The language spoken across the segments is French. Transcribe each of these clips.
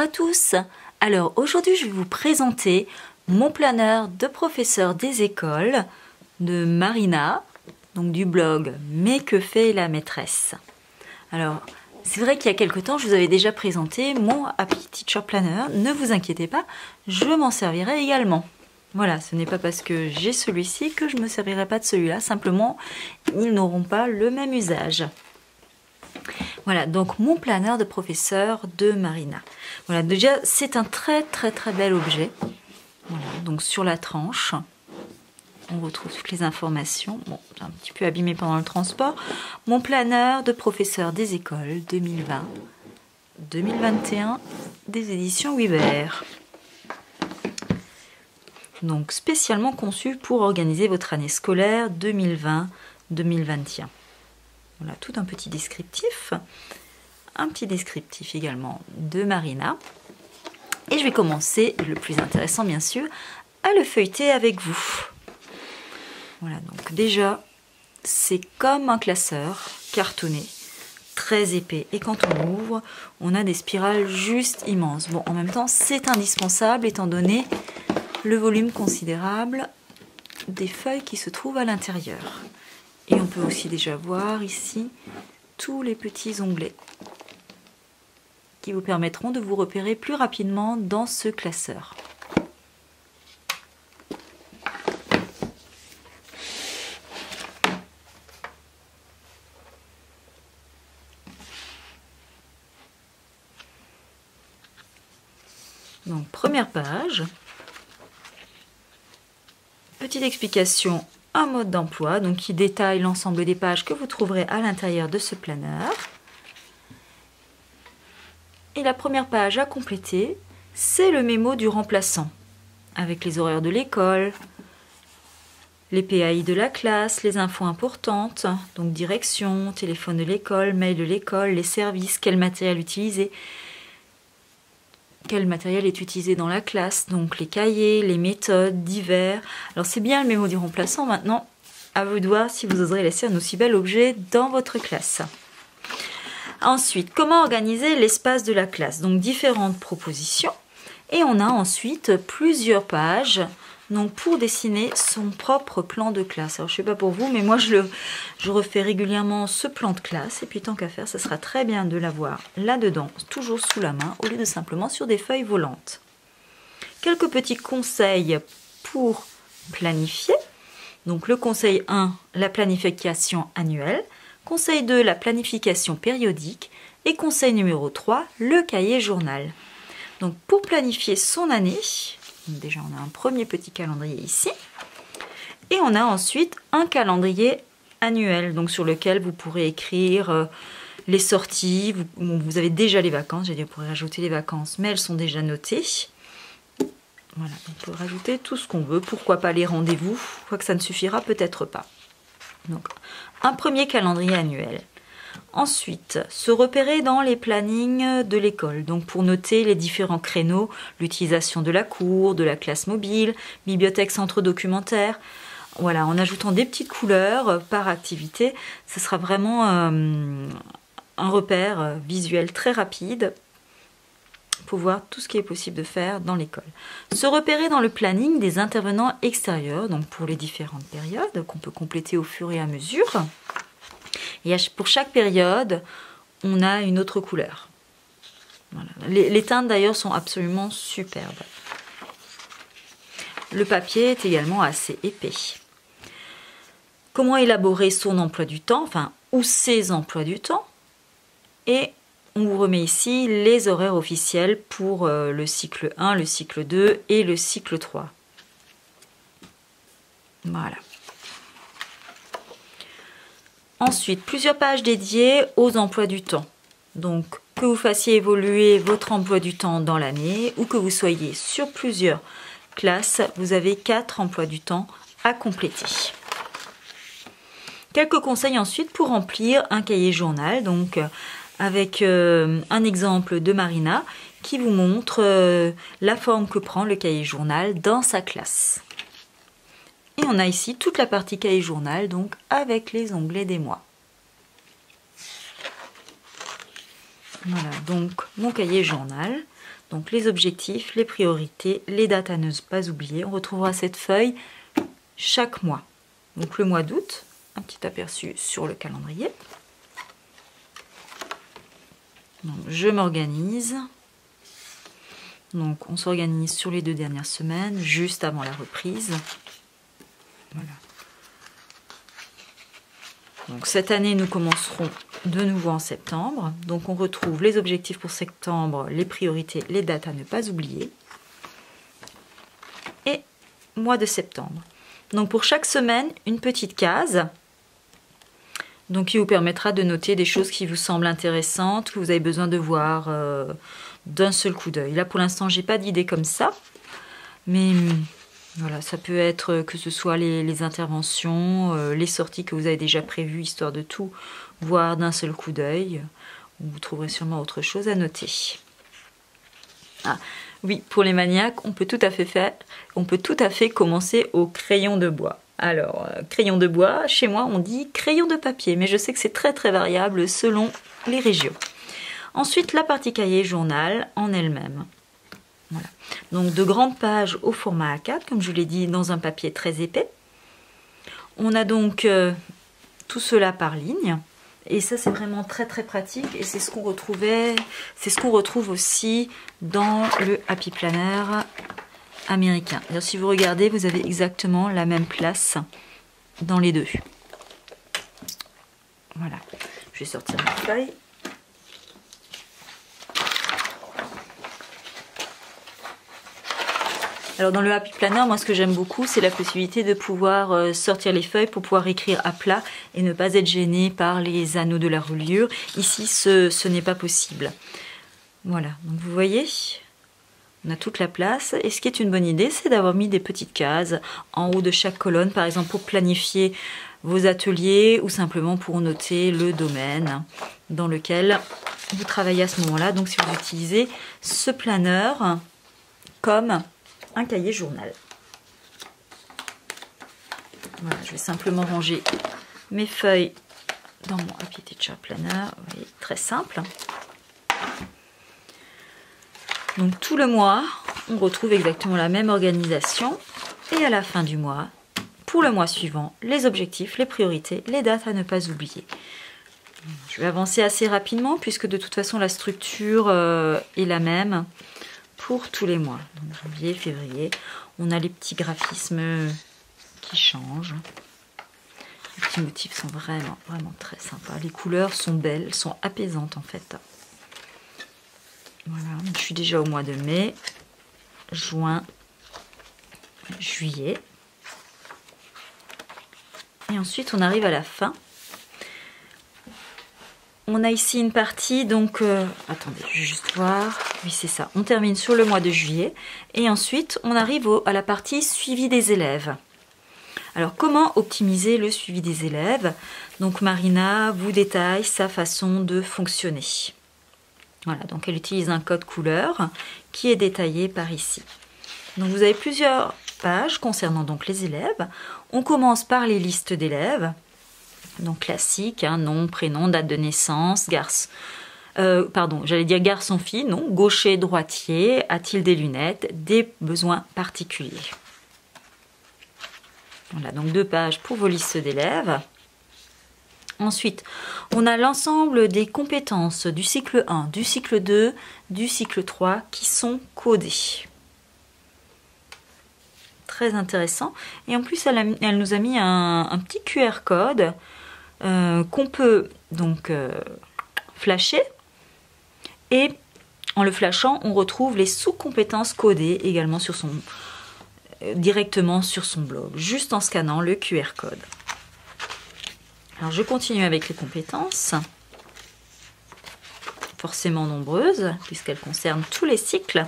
à tous. Alors aujourd'hui je vais vous présenter mon planeur de professeur des écoles de Marina, donc du blog Mais que fait la maîtresse. Alors c'est vrai qu'il y a quelque temps je vous avais déjà présenté mon Happy Teacher Planner, ne vous inquiétez pas, je m'en servirai également. Voilà, ce n'est pas parce que j'ai celui-ci que je ne me servirai pas de celui-là, simplement ils n'auront pas le même usage. Voilà, donc mon planeur de professeur de Marina. Voilà, déjà c'est un très bel objet. Voilà, donc sur la tranche, on retrouve toutes les informations. Bon, j'ai un petit peu abîmé pendant le transport. Mon planeur de professeur des écoles 2020-2021 des éditions Weber. Donc spécialement conçu pour organiser votre année scolaire 2020-2021. Voilà, tout un petit descriptif également de Marina. Et je vais commencer, le plus intéressant bien sûr, à le feuilleter avec vous. Voilà, donc déjà, c'est comme un classeur cartonné, très épais. Et quand on ouvre, on a des spirales juste immenses. Bon, en même temps, c'est indispensable étant donné le volume considérable des feuilles qui se trouvent à l'intérieur. Et on peut aussi déjà voir ici tous les petits onglets qui vous permettront de vous repérer plus rapidement dans ce classeur. Donc première page, petite explication, un mode d'emploi donc qui détaille l'ensemble des pages que vous trouverez à l'intérieur de ce planeur. Et la première page à compléter, c'est le mémo du remplaçant, avec les horaires de l'école, les PAI de la classe, les infos importantes, donc direction, téléphone de l'école, mail de l'école, les services, quel matériel utiliser, quel matériel est utilisé dans la classe, donc les cahiers, les méthodes, divers. Alors c'est bien le mémo du remplaçant, maintenant à vous de voir si vous oserez laisser un aussi bel objet dans votre classe. Ensuite, comment organiser l'espace de la classe? Donc différentes propositions. Et on a ensuite plusieurs pages donc pour dessiner son propre plan de classe. Alors je ne sais pas pour vous, mais moi je refais régulièrement ce plan de classe. Et puis tant qu'à faire, ça sera très bien de l'avoir là-dedans, toujours sous la main, au lieu de simplement sur des feuilles volantes. Quelques petits conseils pour planifier. Donc le conseil 1, la planification annuelle. Conseil 2, la planification périodique. Et conseil numéro 3, le cahier journal. Donc pour planifier son année, déjà on a un premier petit calendrier ici. Et on a ensuite un calendrier annuel, donc sur lequel vous pourrez écrire les sorties. Vous avez déjà les vacances, j'ai dit vous pourrez rajouter les vacances, mais elles sont déjà notées. Voilà, on peut rajouter tout ce qu'on veut, pourquoi pas les rendez-vous, quoique ça ne suffira peut-être pas. Donc, un premier calendrier annuel. Ensuite, se repérer dans les plannings de l'école. Donc, pour noter les différents créneaux, l'utilisation de la cour, de la classe mobile, bibliothèque, centre documentaire. Voilà, en ajoutant des petites couleurs par activité, ce sera vraiment un repère visuel très rapide pour voir tout ce qui est possible de faire dans l'école. Se repérer dans le planning des intervenants extérieurs, donc pour les différentes périodes qu'on peut compléter au fur et à mesure. Et pour chaque période, on a une autre couleur. Voilà. Les teintes d'ailleurs sont absolument superbes. Le papier est également assez épais. Comment élaborer son emploi du temps, enfin, ou ses emplois du temps. Et on vous remet ici les horaires officiels pour le cycle 1, le cycle 2 et le cycle 3. Voilà. Ensuite, plusieurs pages dédiées aux emplois du temps. Donc, que vous fassiez évoluer votre emploi du temps dans l'année ou que vous soyez sur plusieurs classes, vous avez 4 emplois du temps à compléter. Quelques conseils ensuite pour remplir un cahier journal, donc avec un exemple de Marina qui vous montre la forme que prend le cahier journal dans sa classe. Et on a ici toute la partie cahier journal, donc avec les onglets des mois. Voilà, donc mon cahier journal. Donc les objectifs, les priorités, les dates à ne pas oublier. On retrouvera cette feuille chaque mois. Donc le mois d'août, un petit aperçu sur le calendrier. Donc, je m'organise. Donc on s'organise sur les 2 dernières semaines, juste avant la reprise. Voilà. Donc cette année, nous commencerons de nouveau en septembre. Donc on retrouve les objectifs pour septembre, les priorités, les dates à ne pas oublier. Et mois de septembre. Donc pour chaque semaine, une petite case. Donc qui vous permettra de noter des choses qui vous semblent intéressantes, que vous avez besoin de voir d'un seul coup d'œil. Là pour l'instant, j'ai pas d'idée comme ça. Mais voilà, ça peut être que ce soit les interventions, les sorties que vous avez déjà prévues, histoire de tout voir d'un seul coup d'œil. Vous trouverez sûrement autre chose à noter. Ah, oui, pour les maniaques, on peut tout à fait commencer au crayon de bois. Alors, crayon de bois, chez moi on dit crayon de papier, mais je sais que c'est très très variable selon les régions. Ensuite, la partie cahier journal en elle-même. Voilà. Donc de grandes pages au format A4, comme je l'ai dit, dans un papier très épais. On a donc tout cela par ligne. Et ça, c'est vraiment très très pratique. Et c'est ce qu'on retrouve aussi dans le Happy Planner américain. Alors, si vous regardez, vous avez exactement la même place dans les deux. Voilà. Je vais sortir ma feuille. Alors dans le Happy Planner, moi ce que j'aime beaucoup, c'est la possibilité de pouvoir sortir les feuilles pour pouvoir écrire à plat et ne pas être gêné par les anneaux de la reliure. Ici, ce n'est pas possible. Voilà, donc vous voyez, on a toute la place. Et ce qui est une bonne idée, c'est d'avoir mis des petites cases en haut de chaque colonne, par exemple pour planifier vos ateliers ou simplement pour noter le domaine dans lequel vous travaillez à ce moment-là. Donc si vous utilisez ce planeur comme un cahier journal. Voilà, je vais simplement ranger mes feuilles dans mon Happy Teacher Planner. Vous voyez, très simple. Donc tout le mois, on retrouve exactement la même organisation. Et à la fin du mois, pour le mois suivant, les objectifs, les priorités, les dates à ne pas oublier. Je vais avancer assez rapidement puisque de toute façon la structure est la même pour tous les mois. Donc janvier, février, on a les petits graphismes qui changent. Les petits motifs sont vraiment très sympas. Les couleurs sont belles, sont apaisantes en fait. Voilà, je suis déjà au mois de mai, juin, juillet. Et ensuite on arrive à la fin. On a ici une partie, donc, attendez, je vais juste voir, oui c'est ça, on termine sur le mois de juillet, et ensuite on arrive à la partie suivi des élèves. Alors comment optimiser le suivi des élèves? Donc Marina vous détaille sa façon de fonctionner. Voilà, donc elle utilise un code couleur qui est détaillé par ici. Donc vous avez plusieurs pages concernant donc les élèves. On commence par les listes d'élèves. Donc classique, hein, nom, prénom, date de naissance, garçon-fille, non, gaucher, droitier, a-t-il des lunettes, des besoins particuliers. Voilà, donc 2 pages pour vos listes d'élèves. Ensuite, on a l'ensemble des compétences du cycle 1, du cycle 2, du cycle 3 qui sont codées. Très intéressant. Et en plus, elle nous a mis un petit QR code qu'on peut donc flasher. Et en le flashant, on retrouve les sous-compétences codées également directement sur son blog, juste en scannant le QR code. Alors je continue avec les compétences, forcément nombreuses, puisqu'elles concernent tous les cycles.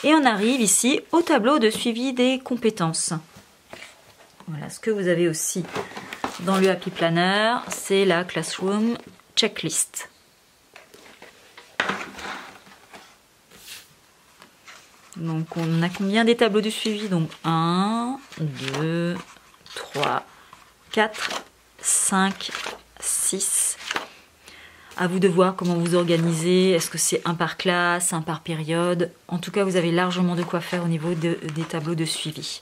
Et on arrive ici au tableau de suivi des compétences. Voilà, ce que vous avez aussi dans le Happy Planner, c'est la Classroom Checklist. Donc on a combien des tableaux de suivi? Donc 1, 2, 3, 4, 5, 6, À vous de voir comment vous organisez. Est-ce que c'est un par classe, un par période? En tout cas, vous avez largement de quoi faire au niveau des tableaux de suivi.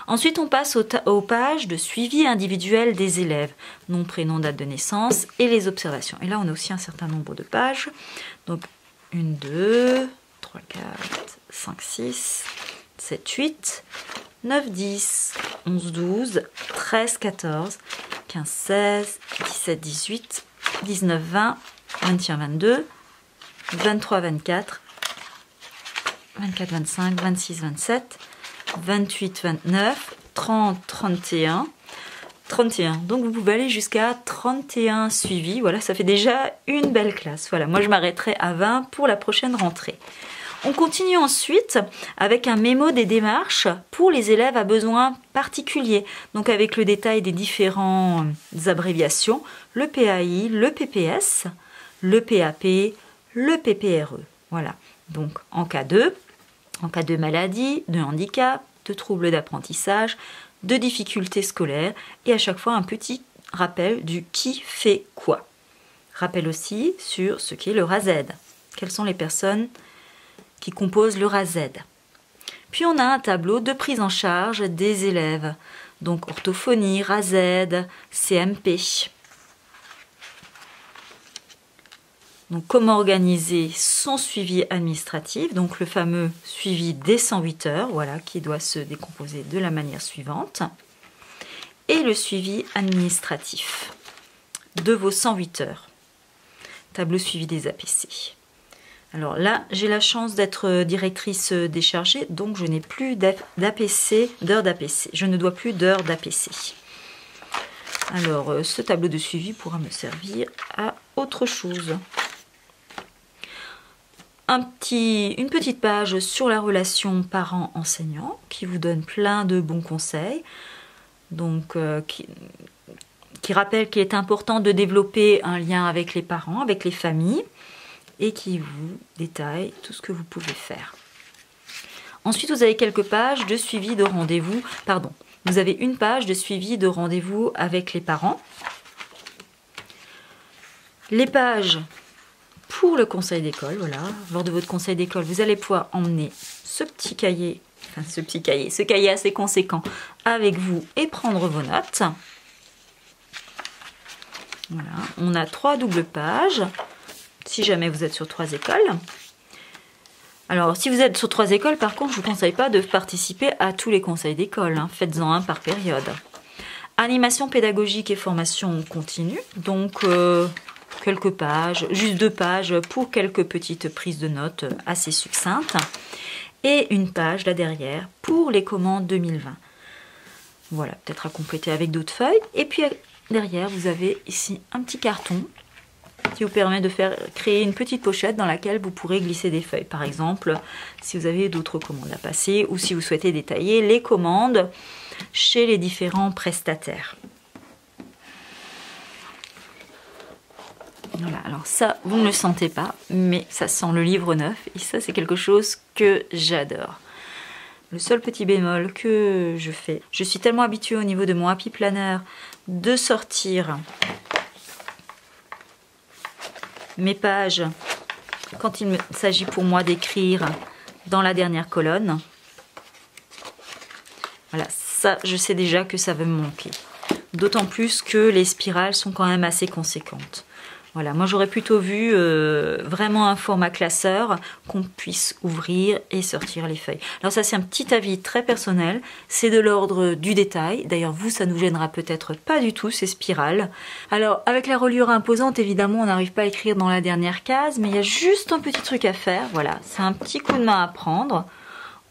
Ensuite, on passe aux pages de suivi individuel des élèves. Nom, prénom, date de naissance et les observations. Et là, on a aussi un certain nombre de pages. Donc, 1, 2, 3, 4, 5, 6, 7, 8, 9, 10, 11, 12, 13, 14, 15, 16, 17, 18, 19, 20, 21, 22, 23, 24, 24, 25, 26, 27, 28, 29, 30, 31, 31. Donc vous pouvez aller jusqu'à 31 suivis. Voilà, ça fait déjà une belle classe. Voilà, moi je m'arrêterai à 20 pour la prochaine rentrée. On continue ensuite avec un mémo des démarches pour les élèves à besoins particuliers. Donc avec le détail des différentes abréviations, le PAI, le PPS, le PAP, le PPRE. Voilà, donc en cas de maladie, de handicap, de troubles d'apprentissage, de difficultés scolaires et à chaque fois un petit rappel du qui fait quoi. Rappel aussi sur ce qu'est le RAZ. Quelles sont les personnes qui composent le RAZ. Puis on a un tableau de prise en charge des élèves. Donc orthophonie, RAZ, CMP. Donc comment organiser son suivi administratif, donc le fameux suivi des 108 heures, voilà, qui doit se décomposer de la manière suivante. Et le suivi administratif de vos 108 heures. Tableau suivi des APC. Alors là, j'ai la chance d'être directrice déchargée, donc je n'ai plus d'APC, d'heures d'APC. Je ne dois plus d'heures d'APC. Alors, ce tableau de suivi pourra me servir à autre chose. Une petite page sur la relation parent-enseignant qui vous donne plein de bons conseils. Donc, qui rappelle qu'il est important de développer un lien avec les parents, avec les familles, et qui vous détaille tout ce que vous pouvez faire. Ensuite, vous avez quelques pages de suivi de rendez-vous. Pardon, vous avez une page de suivi de rendez-vous avec les parents. Les pages pour le conseil d'école, voilà. Lors de votre conseil d'école, vous allez pouvoir emmener ce cahier assez conséquent avec vous et prendre vos notes. Voilà, on a 3 doubles pages. Si jamais vous êtes sur 3 écoles. Alors, si vous êtes sur 3 écoles, par contre, je ne vous conseille pas de participer à tous les conseils d'école. Hein. Faites-en un par période. Animation pédagogique et formation continue. Donc, quelques pages, juste 2 pages pour quelques petites prises de notes assez succinctes. Et une page là derrière pour les commandes 2020. Voilà, peut-être à compléter avec d'autres feuilles. Et puis, derrière, vous avez ici un petit carton qui vous permet de créer une petite pochette dans laquelle vous pourrez glisser des feuilles. Par exemple, si vous avez d'autres commandes à passer ou si vous souhaitez détailler les commandes chez les différents prestataires. Voilà, alors ça, vous ne le sentez pas, mais ça sent le livre neuf et ça, c'est quelque chose que j'adore. Le seul petit bémol que je fais, je suis tellement habituée au niveau de mon Happy Planner de sortir mes pages quand il s'agit pour moi d'écrire dans la dernière colonne. Voilà, ça, je sais déjà que ça va me manquer. D'autant plus que les spirales sont quand même assez conséquentes. Voilà, moi j'aurais plutôt vu vraiment un format classeur qu'on puisse ouvrir et sortir les feuilles. Alors ça c'est un petit avis très personnel, c'est de l'ordre du détail. D'ailleurs vous ça nous gênera peut-être pas du tout ces spirales. Alors avec la reliure imposante évidemment on n'arrive pas à écrire dans la dernière case, mais il y a juste un petit truc à faire. Voilà, c'est un petit coup de main à prendre.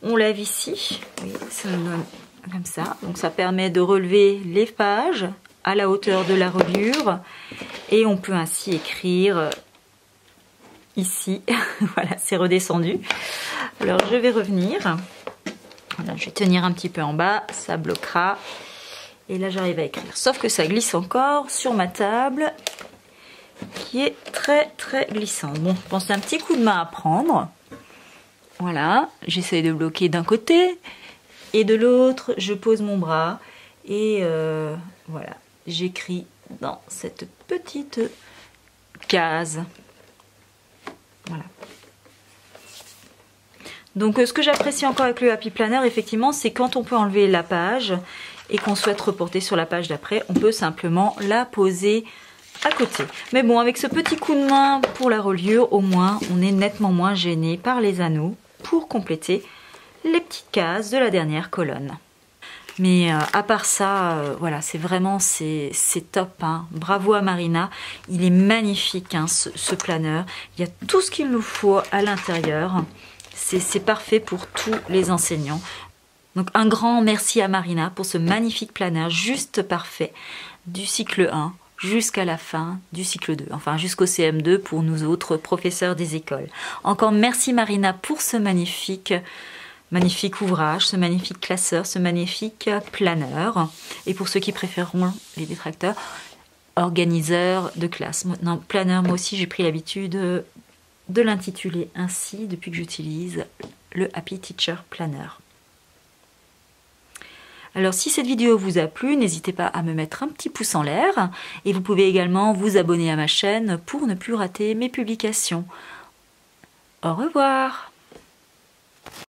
On lève ici, oui, ça nous donne comme ça. Donc ça permet de relever les pages à la hauteur de la reliure et on peut ainsi écrire ici. Voilà, c'est redescendu. Alors je vais revenir. Voilà, je vais tenir un petit peu en bas, ça bloquera et là j'arrive à écrire. Sauf que ça glisse encore sur ma table qui est très très glissante. Bon, je pense que c'est un petit coup de main à prendre. Voilà, j'essaye de bloquer d'un côté et de l'autre je pose mon bras et voilà. J'écris dans cette petite cases. Voilà. Donc ce que j'apprécie encore avec le Happy Planner, effectivement, c'est quand on peut enlever la page et qu'on souhaite reporter sur la page d'après, on peut simplement la poser à côté. Mais bon, avec ce petit coup de main pour la reliure, au moins on est nettement moins gêné par les anneaux pour compléter les petites cases de la dernière colonne. Mais à part ça, voilà, c'est vraiment c'est top. Hein. Bravo à Marina, il est magnifique hein, ce planeur. Il y a tout ce qu'il nous faut à l'intérieur. C'est parfait pour tous les enseignants. Donc un grand merci à Marina pour ce magnifique planeur juste parfait du cycle 1 jusqu'à la fin du cycle 2, enfin jusqu'au CM2 pour nous autres professeurs des écoles. Encore merci Marina pour ce magnifique ouvrage, ce magnifique classeur, ce magnifique planeur. Et pour ceux qui préféreront les détracteurs, organiseur de classe. Maintenant, planeur, moi aussi j'ai pris l'habitude de l'intituler ainsi depuis que j'utilise le Happy Teacher Planner. Alors si cette vidéo vous a plu, n'hésitez pas à me mettre un petit pouce en l'air et vous pouvez également vous abonner à ma chaîne pour ne plus rater mes publications. Au revoir!